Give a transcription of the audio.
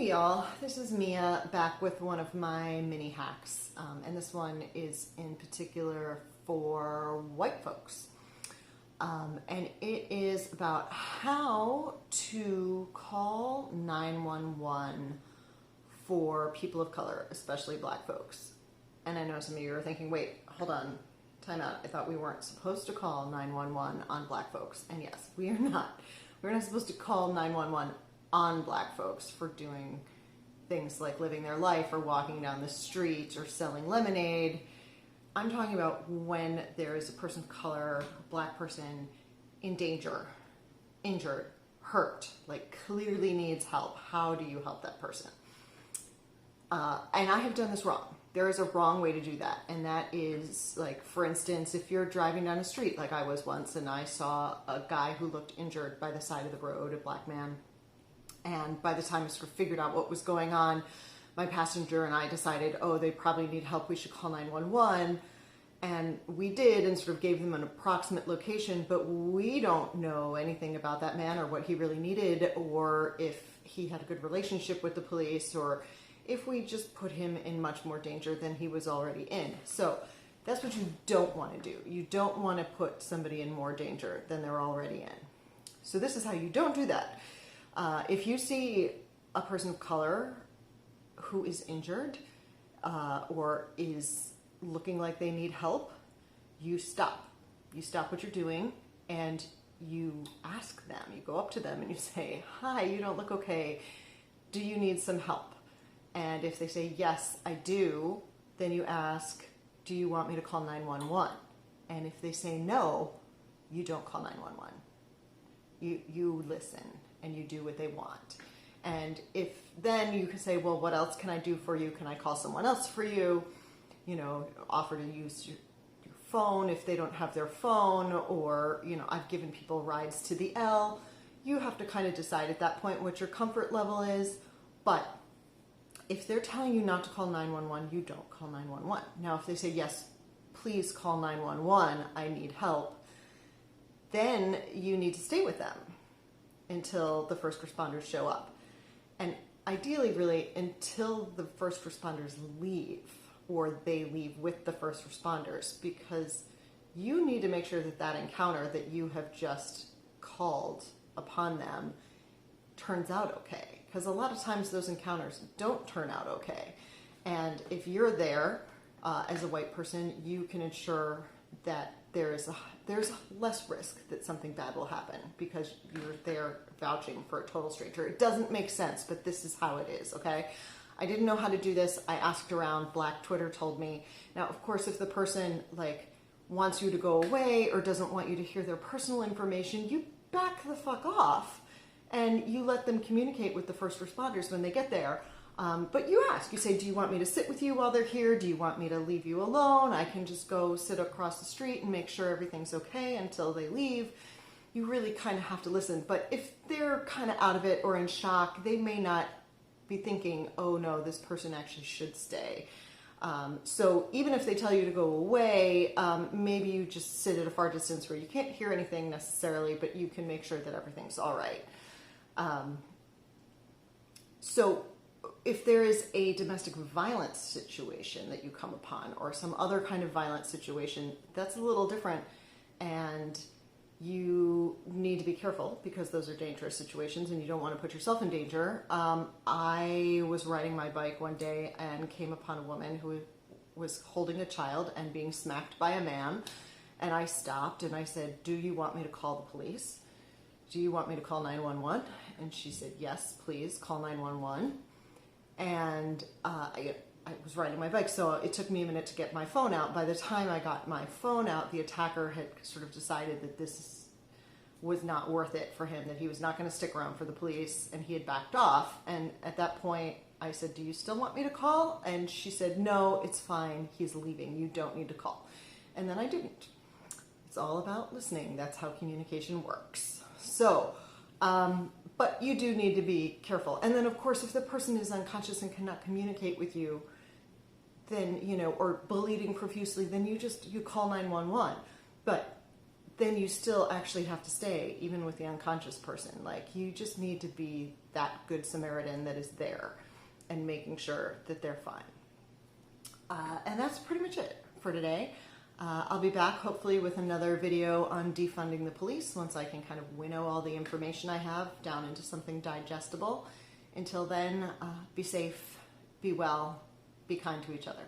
Hey y'all, this is Mia back with one of my mini hacks, and this one is in particular for white folks. And it is about how to call 911 for people of color, especially black folks. And I know some of you are thinking, wait, hold on, time out. I thought we weren't supposed to call 911 on black folks. And yes, we are not. We're not supposed to call 911 on black folks for doing things like living their life or walking down the street or selling lemonade. I'm talking about when there is a person of color, a black person in danger, injured, hurt, like clearly needs help. How do you help that person? And I have done this wrong. There is a wrong way to do that. And that is, like, for instance, if you're driving down a street like I was once and I saw a guy who looked injured by the side of the road, a black man, and by the time I sort of figured out what was going on, my passenger and I decided, oh, they probably need help, we should call 911. And we did, and sort of gave them an approximate location, but we don't know anything about that man or what he really needed, or if he had a good relationship with the police, or if we just put him in much more danger than he was already in. So that's what you don't want to do. You don't want to put somebody in more danger than they're already in. So this is how you don't do that. If you see a person of color who is injured or is looking like they need help, you stop. You stop what you're doing and you ask them. You go up to them and you say, hi, you don't look okay. Do you need some help? And if they say, yes, I do, then you ask, do you want me to call 911? And if they say no, you don't call 911. You listen and you do what they want. And if then you can say, well, what else can I do for you? Can I call someone else for you? You know, offer to use your phone if they don't have their phone, or, you know, I've given people rides to the L. You have to kind of decide at that point what your comfort level is. But if they're telling you not to call 911, you don't call 911. Now, if they say, yes, please call 911, I need help, then you need to stay with them until the first responders show up. And ideally, really, until the first responders leave, or they leave with the first responders, because you need to make sure that that encounter that you have just called upon them turns out okay. Because a lot of times those encounters don't turn out okay. And if you're there as a white person, you can ensure that there's less risk that something bad will happen because you're there vouching for a total stranger. It doesn't make sense, but this is how it is, okay? I didn't know how to do this. I asked around. Black Twitter told me. Now, of course, if the person wants you to go away or doesn't want you to hear their personal information, you back the fuck off and you let them communicate with the first responders when they get there. But you ask, you say, do you want me to sit with you while they're here? Do you want me to leave you alone? I can just go sit across the street and make sure everything's okay until they leave. You really kind of have to listen. But if they're kind of out of it or in shock, they may not be thinking, oh no, this person actually should stay. So even if they tell you to go away, maybe you just sit at a far distance where you can't hear anything necessarily, but you can make sure that everything's all right. So if there is a domestic violence situation that you come upon or some other kind of violent situation, that's a little different, and you need to be careful because those are dangerous situations and you don't want to put yourself in danger. I was riding my bike one day and came upon a woman who was holding a child and being smacked by a man, and I stopped and I said, do you want me to call the police? Do you want me to call 911? And she said, yes, please call 911. And I was riding my bike, so it took me a minute to get my phone out. By the time I got my phone out, the attacker had sort of decided that this was not worth it for him, that he was not going to stick around for the police, and he had backed off. And at that point, I said, do you still want me to call? And she said, no, it's fine. He's leaving. You don't need to call. And then I didn't. It's all about listening. That's how communication works. So, but you do need to be careful. And then, of course, if the person is unconscious and cannot communicate with you, then, or bleeding profusely, then you call 911. But then you still actually have to stay, even with the unconscious person. Like, you just need to be that good Samaritan that is there and making sure that they're fine. And that's pretty much it for today. I'll be back hopefully with another video on defunding the police once I can kind of winnow all the information I have down into something digestible. Until then, be safe, be well, be kind to each other.